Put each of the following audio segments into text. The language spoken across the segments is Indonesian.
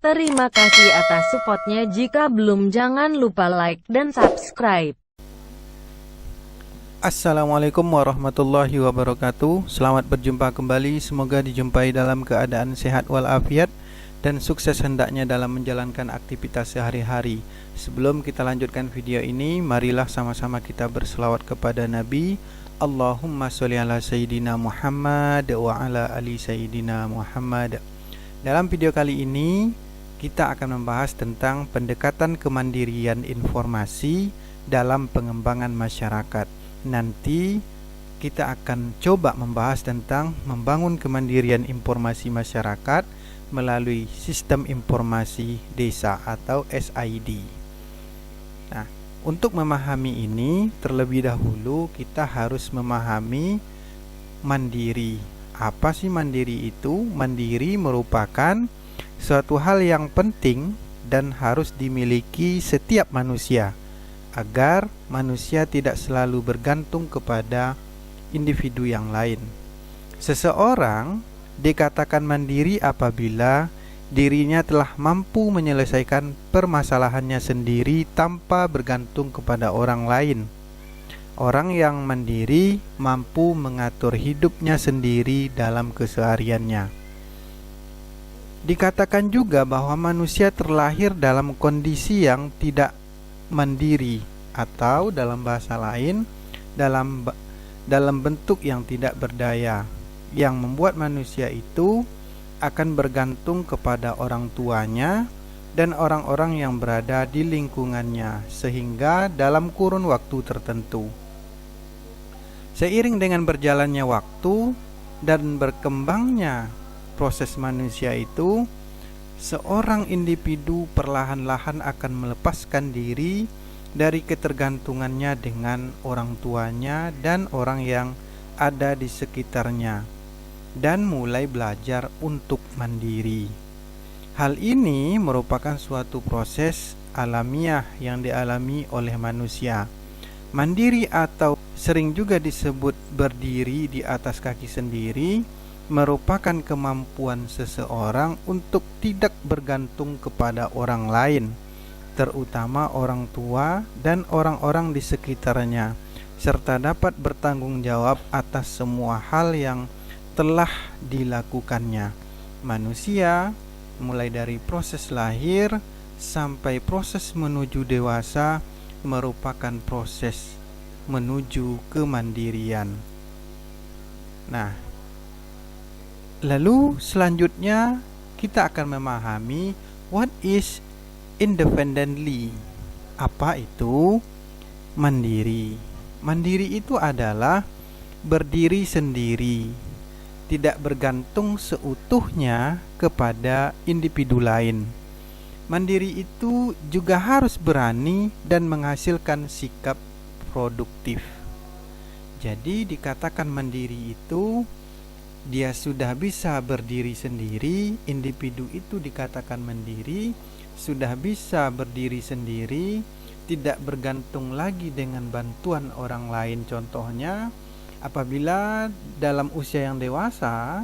Terima kasih atas supportnya. Jika belum, jangan lupa like dan subscribe. Assalamualaikum warahmatullahi wabarakatuh. Selamat berjumpa kembali. Semoga dijumpai dalam keadaan sehat walafiat dan sukses hendaknya dalam menjalankan aktivitas sehari-hari. Sebelum kita lanjutkan video ini, marilah sama-sama kita berselawat kepada Nabi. Allahumma sholli ala Sayyidina Muhammad wa ala ali Sayyidina Muhammad. Dalam video kali ini kita akan membahas tentang pendekatan kemandirian informasi dalam pengembangan masyarakat. Nanti kita akan coba membahas tentang membangun kemandirian informasi masyarakat melalui sistem informasi desa atau SID. Nah, untuk memahami ini terlebih dahulu kita harus memahami mandiri. Apa sih mandiri itu? Mandiri merupakan suatu hal yang penting dan harus dimiliki setiap manusia agar manusia tidak selalu bergantung kepada individu yang lain. Seseorang dikatakan mandiri apabila dirinya telah mampu menyelesaikan permasalahannya sendiri tanpa bergantung kepada orang lain. Orang yang mandiri mampu mengatur hidupnya sendiri dalam kesehariannya. Dikatakan juga bahwa manusia terlahir dalam kondisi yang tidak mandiri, atau dalam bahasa lain dalam bentuk yang tidak berdaya, yang membuat manusia itu akan bergantung kepada orang tuanya dan orang-orang yang berada di lingkungannya, sehingga dalam kurun waktu tertentu. Seiring dengan berjalannya waktu dan berkembangnya proses manusia itu, seorang individu perlahan-lahan akan melepaskan diri dari ketergantungannya dengan orang tuanya dan orang yang ada di sekitarnya, dan mulai belajar untuk mandiri. Hal ini merupakan suatu proses alamiah yang dialami oleh manusia. Mandiri atau sering juga disebut berdiri di atas kaki sendiri merupakan kemampuan seseorang untuk tidak bergantung kepada orang lain, terutama orang tua dan orang-orang di sekitarnya, serta dapat bertanggung jawab atas semua hal yang telah dilakukannya. Manusia, mulai dari proses lahir sampai proses menuju dewasa, merupakan proses menuju kemandirian. Nah, lalu selanjutnya kita akan memahami what is independently. Apa itu mandiri? Mandiri itu adalah berdiri sendiri, tidak bergantung seutuhnya kepada individu lain. Mandiri itu juga harus berani dan menghasilkan sikap produktif. Jadi dikatakan mandiri itu dia sudah bisa berdiri sendiri. Individu itu dikatakan mandiri, sudah bisa berdiri sendiri, tidak bergantung lagi dengan bantuan orang lain. Contohnya, apabila dalam usia yang dewasa,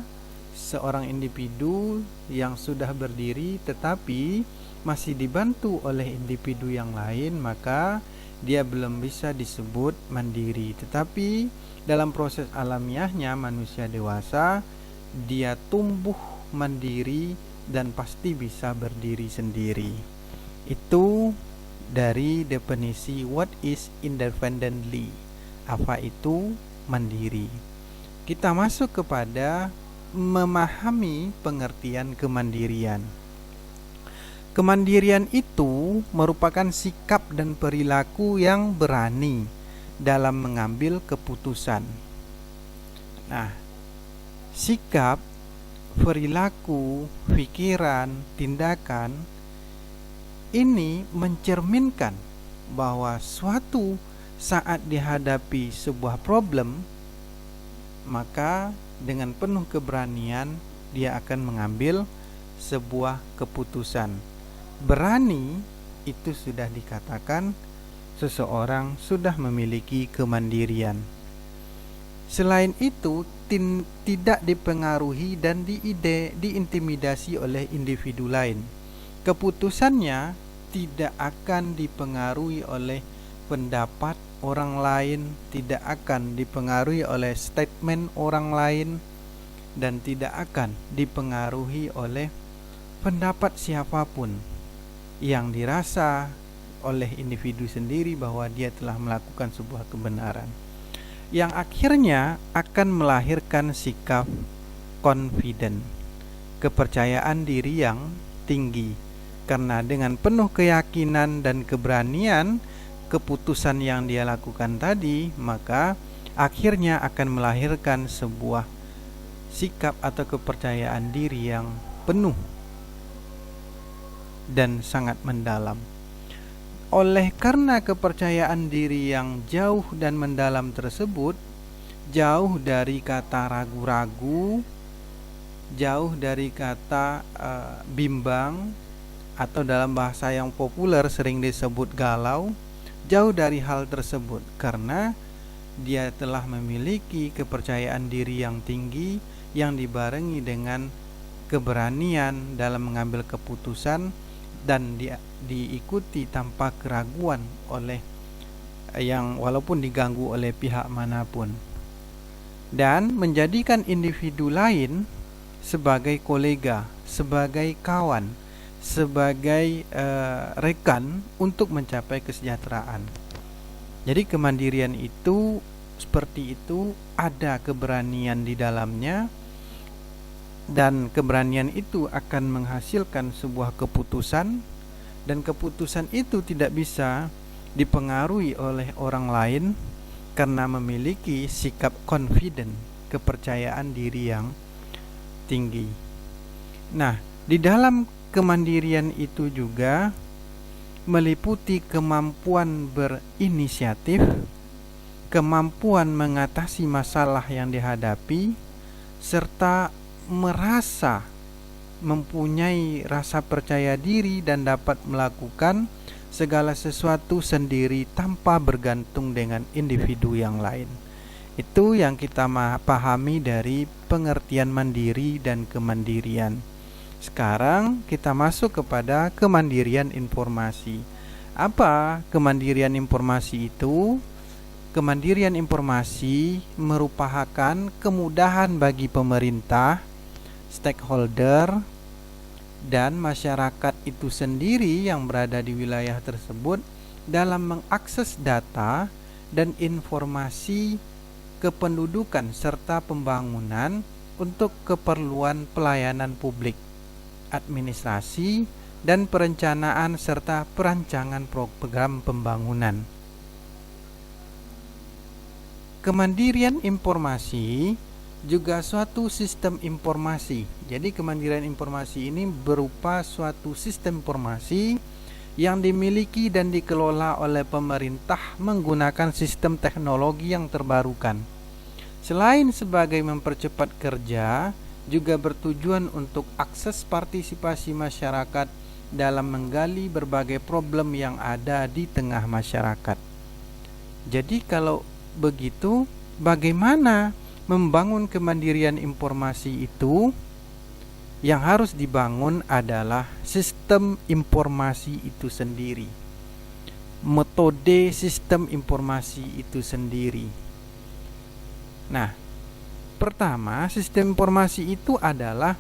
seorang individu yang sudah berdiri tetapi masih dibantu oleh individu yang lain, maka dia belum bisa disebut mandiri. Tetapi dalam proses alamiahnya manusia dewasa, dia tumbuh mandiri dan pasti bisa berdiri sendiri. Itu dari definisi what is independently. Apa itu mandiri? Kita masuk kepada memahami pengertian kemandirian. Kemandirian itu merupakan sikap dan perilaku yang berani dalam mengambil keputusan. Nah, sikap, perilaku, pikiran, tindakan ini mencerminkan bahwa suatu saat dihadapi sebuah problem, maka dengan penuh keberanian dia akan mengambil sebuah keputusan. Berani itu sudah dikatakan seseorang sudah memiliki kemandirian. Selain itu, tidak dipengaruhi dan diintimidasi oleh individu lain. Keputusannya tidak akan dipengaruhi oleh pendapat orang lain, tidak akan dipengaruhi oleh statement orang lain, dan tidak akan dipengaruhi oleh pendapat siapapun yang dirasa oleh individu sendiri bahwa dia telah melakukan sebuah kebenaran, yang akhirnya akan melahirkan sikap confident, kepercayaan diri yang tinggi. Karena dengan penuh keyakinan dan keberanian keputusan yang dia lakukan tadi, maka akhirnya akan melahirkan sebuah sikap atau kepercayaan diri yang penuh dan sangat mendalam. Oleh karena kepercayaan diri yang jauh dan mendalam tersebut, jauh dari kata ragu-ragu, jauh dari kata bimbang, atau dalam bahasa yang populer sering disebut galau, jauh dari hal tersebut, karena dia telah memiliki kepercayaan diri yang tinggi yang dibarengi dengan keberanian dalam mengambil keputusan dan diikuti tanpa keraguan oleh yang walaupun diganggu oleh pihak manapun, dan menjadikan individu lain sebagai kolega, sebagai kawan, sebagai rekan untuk mencapai kesejahteraan. Jadi kemandirian itu seperti itu, ada keberanian di dalamnya, dan keberanian itu akan menghasilkan sebuah keputusan, dan keputusan itu tidak bisa dipengaruhi oleh orang lain karena memiliki sikap confident, kepercayaan diri yang tinggi. Nah, di dalam kemandirian itu juga meliputi kemampuan berinisiatif, kemampuan mengatasi masalah yang dihadapi, serta merasa mempunyai rasa percaya diri dan dapat melakukan segala sesuatu sendiri tanpa bergantung dengan individu yang lain. Itu yang kita pahami dari pengertian mandiri dan kemandirian. Sekarang kita masuk kepada kemandirian informasi. Apa kemandirian informasi itu? Kemandirian informasi merupakan kemudahan bagi pemerintah, stakeholder, dan masyarakat itu sendiri yang berada di wilayah tersebut dalam mengakses data dan informasi kependudukan serta pembangunan untuk keperluan pelayanan publik, administrasi, dan perencanaan serta perancangan program pembangunan. Kemandirian informasi juga suatu sistem informasi. Jadi kemandirian informasi ini berupa suatu sistem informasi yang dimiliki dan dikelola oleh pemerintah menggunakan sistem teknologi yang terbarukan. Selain sebagai mempercepat kerja, juga bertujuan untuk akses partisipasi masyarakat dalam menggali berbagai problem yang ada di tengah masyarakat. Jadi kalau begitu, bagaimana membangun kemandirian informasi itu? Yang harus dibangun adalah sistem informasi itu sendiri, metode sistem informasi itu sendiri. Nah, pertama, sistem informasi itu adalah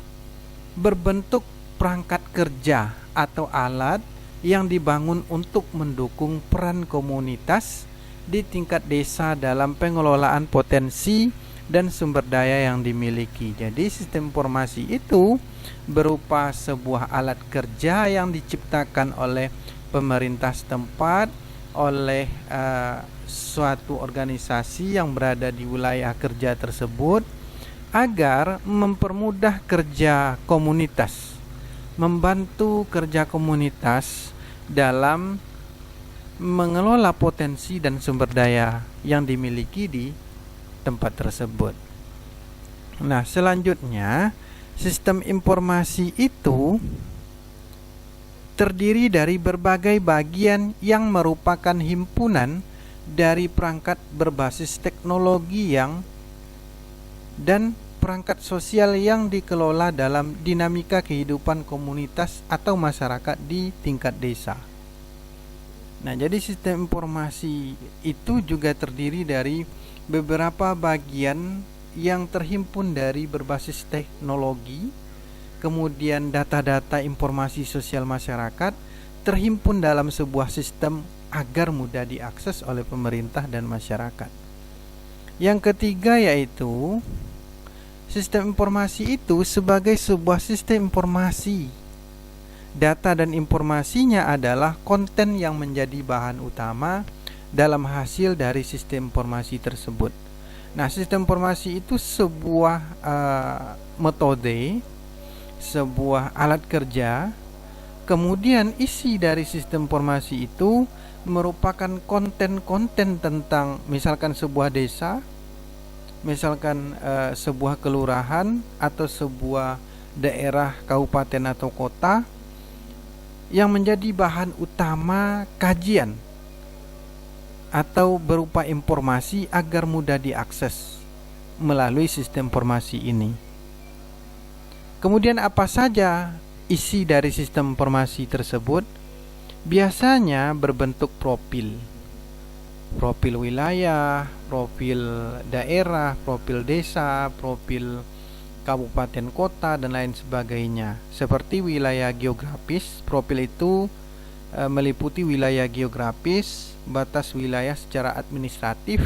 berbentuk perangkat kerja atau alat yang dibangun untuk mendukung peran komunitas di tingkat desa dalam pengelolaan potensi dan sumber daya yang dimiliki. Jadi sistem informasi itu berupa sebuah alat kerja yang diciptakan oleh pemerintah setempat, oleh suatu organisasi yang berada di wilayah kerja tersebut, agar mempermudah kerja komunitas, membantu kerja komunitas dalam mengelola potensi dan sumber daya yang dimiliki di tempat tersebut. Nah, selanjutnya, sistem informasi itu terdiri dari berbagai bagian yang merupakan himpunan dari perangkat berbasis teknologi dan perangkat sosial yang dikelola dalam dinamika kehidupan komunitas atau masyarakat di tingkat desa. Nah, jadi sistem informasi itu juga terdiri dari beberapa bagian yang terhimpun dari berbasis teknologi, kemudian data-data informasi sosial masyarakat terhimpun dalam sebuah sistem agar mudah diakses oleh pemerintah dan masyarakat. Yang ketiga yaitu sistem informasi itu sebagai sebuah sistem informasi. Data dan informasinya adalah konten yang menjadi bahan utama dalam hasil dari sistem informasi tersebut. Nah, sistem informasi itu sebuah metode, sebuah alat kerja. Kemudian isi dari sistem informasi itu merupakan konten-konten tentang misalkan sebuah desa, misalkan sebuah kelurahan atau sebuah daerah, kabupaten atau kota yang menjadi bahan utama kajian atau berupa informasi agar mudah diakses melalui sistem informasi ini. Kemudian apa saja isi dari sistem informasi tersebut? Biasanya berbentuk profil wilayah, profil daerah, profil desa, profil kabupaten kota, dan lain sebagainya. Seperti wilayah geografis, profil itu meliputi wilayah geografis, batas wilayah secara administratif,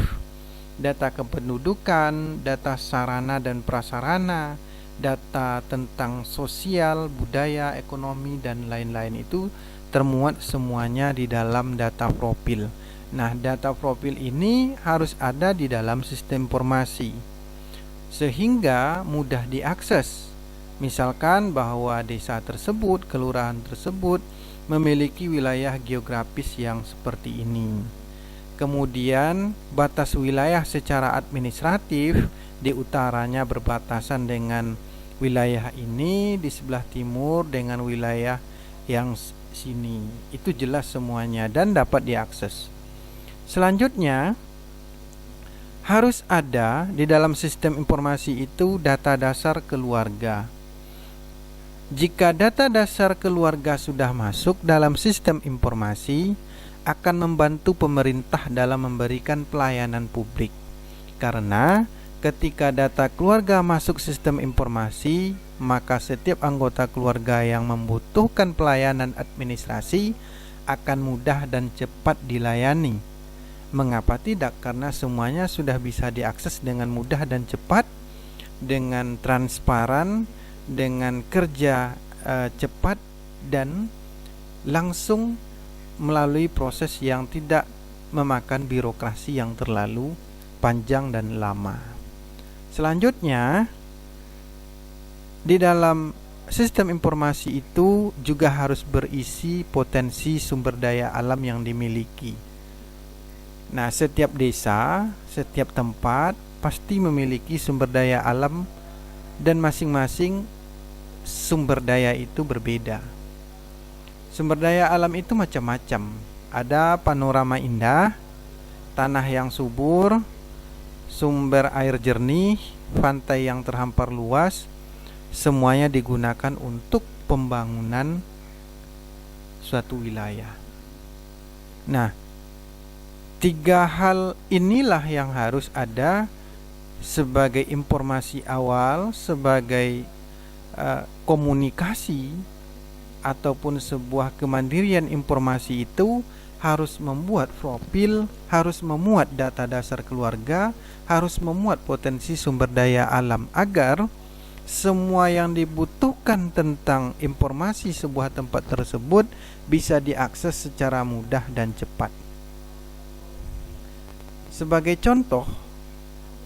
data kependudukan, data sarana dan prasarana, data tentang sosial, budaya, ekonomi, dan lain-lain. Itu termuat semuanya di dalam data profil. Nah, data profil ini harus ada di dalam sistem informasi sehingga mudah diakses. Misalkan bahwa desa tersebut, kelurahan tersebut memiliki wilayah geografis yang seperti ini. Kemudian batas wilayah secara administratif, di utaranya berbatasan dengan wilayah ini, di sebelah timur dengan wilayah yang sini. Itu jelas semuanya dan dapat diakses. Selanjutnya, harus ada di dalam sistem informasi itu data dasar keluarga. Jika data dasar keluarga sudah masuk dalam sistem informasi, akan membantu pemerintah dalam memberikan pelayanan publik. Karena ketika data keluarga masuk sistem informasi, maka setiap anggota keluarga yang membutuhkan pelayanan administrasi akan mudah dan cepat dilayani. Mengapa tidak? Karena semuanya sudah bisa diakses dengan mudah dan cepat, dengan transparan, dengan kerja cepat dan langsung melalui proses yang tidak memakan birokrasi yang terlalu panjang dan lama. Selanjutnya, di dalam sistem informasi itu juga harus berisi potensi sumber daya alam yang dimiliki. Nah, setiap desa, setiap tempat pasti memiliki sumber daya alam dan masing-masing sumber daya itu berbeda. Sumber daya alam itu macam-macam. Ada panorama indah, tanah yang subur, sumber air jernih, pantai yang terhampar luas, semuanya digunakan untuk pembangunan suatu wilayah. Nah, tiga hal inilah yang harus ada sebagai informasi awal, sebagai komunikasi ataupun sebuah kemandirian informasi itu harus membuat profil, harus memuat data dasar keluarga, harus memuat potensi sumber daya alam agar semua yang dibutuhkan tentang informasi sebuah tempat tersebut bisa diakses secara mudah dan cepat. Sebagai contoh,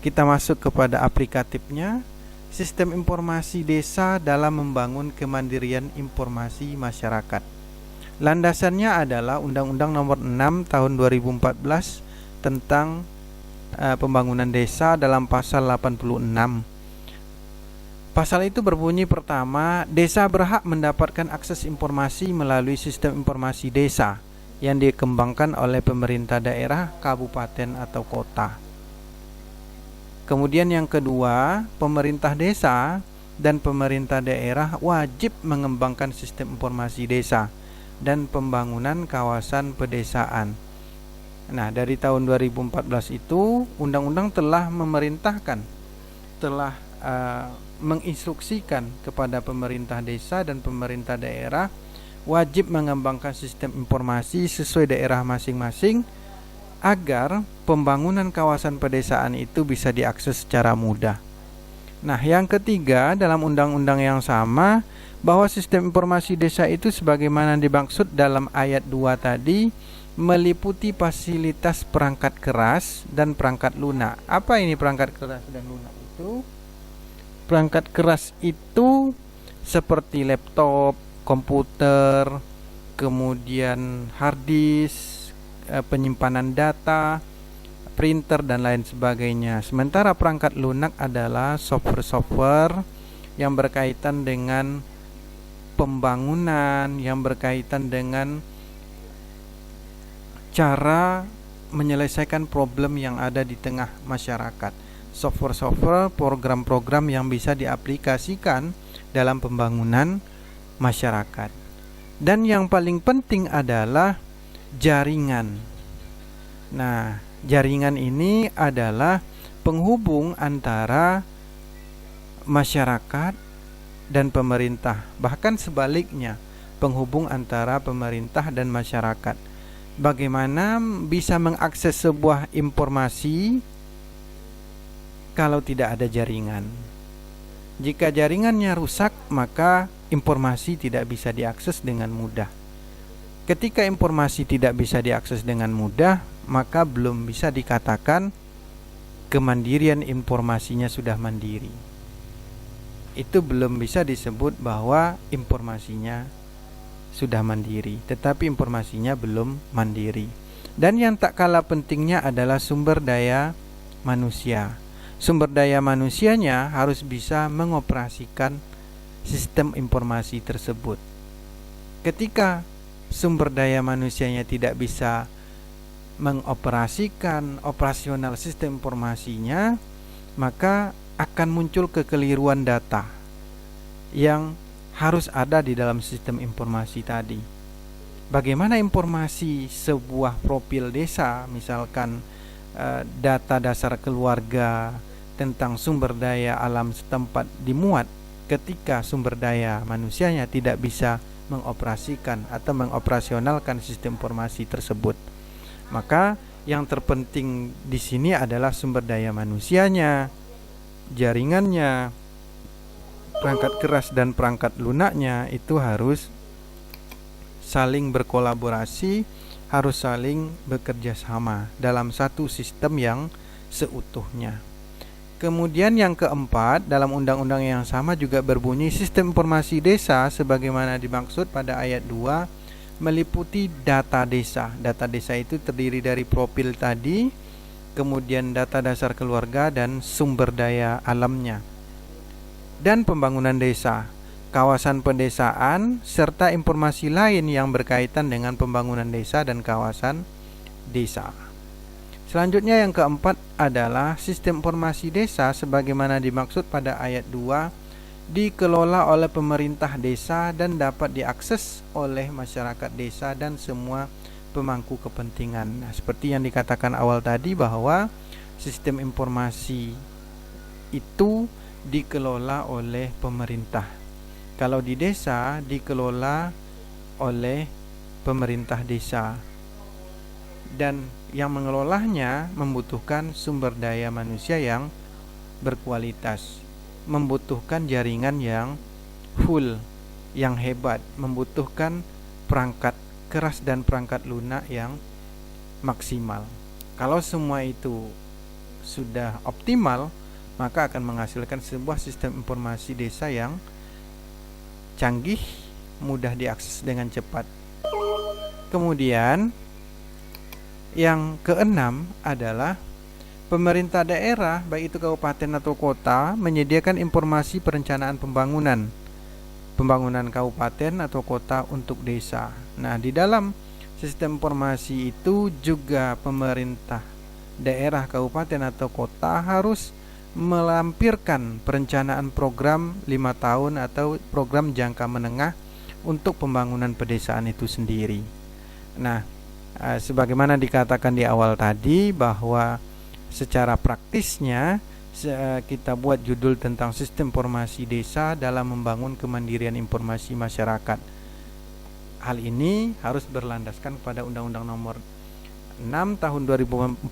kita masuk kepada aplikatifnya, sistem informasi desa dalam membangun kemandirian informasi masyarakat. Landasannya adalah Undang-Undang Nomor 6 Tahun 2014 tentang pembangunan desa dalam pasal 86. Pasal itu berbunyi pertama, desa berhak mendapatkan akses informasi melalui sistem informasi desa yang dikembangkan oleh pemerintah daerah, kabupaten atau kota. Kemudian yang kedua, pemerintah desa dan pemerintah daerah wajib mengembangkan sistem informasi desa dan pembangunan kawasan pedesaan. Nah, dari tahun 2014 itu undang-undang telah memerintahkan, telah menginstruksikan kepada pemerintah desa dan pemerintah daerah wajib mengembangkan sistem informasi sesuai daerah masing-masing agar pembangunan kawasan pedesaan itu bisa diakses secara mudah. Nah, yang ketiga, dalam undang-undang yang sama, bahwa sistem informasi desa itu sebagaimana dimaksud dalam ayat 2 tadi meliputi fasilitas perangkat keras dan perangkat lunak. Apa ini perangkat keras dan lunak itu? Perangkat keras itu seperti laptop, komputer, kemudian hard disk, penyimpanan data, printer dan lain sebagainya. Sementara perangkat lunak adalah software-software yang berkaitan dengan pembangunan, yang berkaitan dengan cara menyelesaikan problem yang ada di tengah masyarakat. Software-software, program-program yang bisa diaplikasikan dalam pembangunan masyarakat. Dan yang paling penting adalah jaringan. Nah, jaringan ini adalah penghubung antara masyarakat dan pemerintah, bahkan sebaliknya, penghubung antara pemerintah dan masyarakat. Bagaimana bisa mengakses sebuah informasi kalau tidak ada jaringan? Jika jaringannya rusak, maka informasi tidak bisa diakses dengan mudah. Ketika informasi tidak bisa diakses dengan mudah, maka belum bisa dikatakan kemandirian informasinya sudah mandiri. Itu belum bisa disebut bahwa informasinya sudah mandiri, tetapi informasinya belum mandiri. Dan yang tak kalah pentingnya adalah sumber daya manusia. Sumber daya manusianya harus bisa mengoperasikan sistem informasi tersebut. Ketika sumber daya manusianya tidak bisa mengoperasikan operasional sistem informasinya, maka akan muncul kekeliruan data yang harus ada di dalam sistem informasi tadi. Bagaimana informasi sebuah profil desa, misalkan data dasar keluarga tentang sumber daya alam setempat dimuat, ketika sumber daya manusianya tidak bisa mengoperasikan atau mengoperasionalkan sistem informasi tersebut. Maka yang terpenting di sini adalah sumber daya manusianya, jaringannya, perangkat keras dan perangkat lunaknya itu harus saling berkolaborasi, harus saling bekerja sama dalam satu sistem yang seutuhnya. Kemudian yang keempat, dalam undang-undang yang sama juga berbunyi sistem informasi desa sebagaimana dimaksud pada ayat 2 meliputi data desa. Data desa itu terdiri dari profil tadi, kemudian data dasar keluarga dan sumber daya alamnya. Dan pembangunan desa, kawasan pedesaan, serta informasi lain yang berkaitan dengan pembangunan desa dan kawasan desa. Selanjutnya yang keempat adalah sistem informasi desa sebagaimana dimaksud pada ayat 2 dikelola oleh pemerintah desa dan dapat diakses oleh masyarakat desa dan semua pemangku kepentingan. Nah, seperti yang dikatakan awal tadi bahwa sistem informasi itu dikelola oleh pemerintah. Kalau di desa dikelola oleh pemerintah desa. Dan yang mengelolanya membutuhkan sumber daya manusia yang berkualitas, membutuhkan jaringan yang full, yang hebat, membutuhkan perangkat keras dan perangkat lunak yang maksimal. Kalau semua itu sudah optimal, maka akan menghasilkan sebuah sistem informasi desa yang canggih, mudah diakses dengan cepat. Kemudian yang keenam adalah pemerintah daerah, baik itu kabupaten atau kota, menyediakan informasi perencanaan pembangunan kabupaten atau kota untuk desa. Nah, di dalam sistem informasi itu juga pemerintah daerah, kabupaten atau kota harus melampirkan perencanaan program 5 tahun atau program jangka menengah untuk pembangunan pedesaan itu sendiri. Nah, sebagaimana dikatakan di awal tadi bahwa secara praktisnya kita buat judul tentang sistem informasi desa dalam membangun kemandirian informasi masyarakat. Hal ini harus berlandaskan pada Undang-Undang Nomor 6 Tahun 2014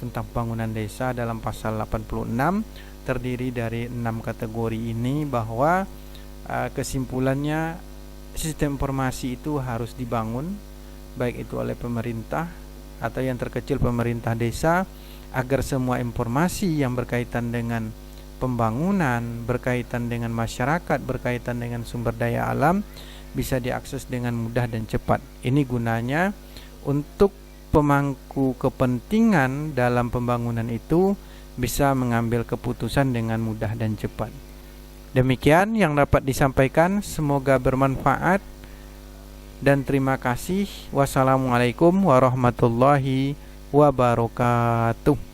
tentang Pembangunan Desa. Dalam pasal 86 terdiri dari 6 kategori ini, bahwa kesimpulannya sistem informasi itu harus dibangun, baik itu oleh pemerintah atau yang terkecil pemerintah desa, agar semua informasi yang berkaitan dengan pembangunan, berkaitan dengan masyarakat, berkaitan dengan sumber daya alam bisa diakses dengan mudah dan cepat. Ini gunanya untuk pemangku kepentingan dalam pembangunan itu bisa mengambil keputusan dengan mudah dan cepat. Demikian yang dapat disampaikan, semoga bermanfaat dan terima kasih. Wassalamualaikum warahmatullahi wabarakatuh.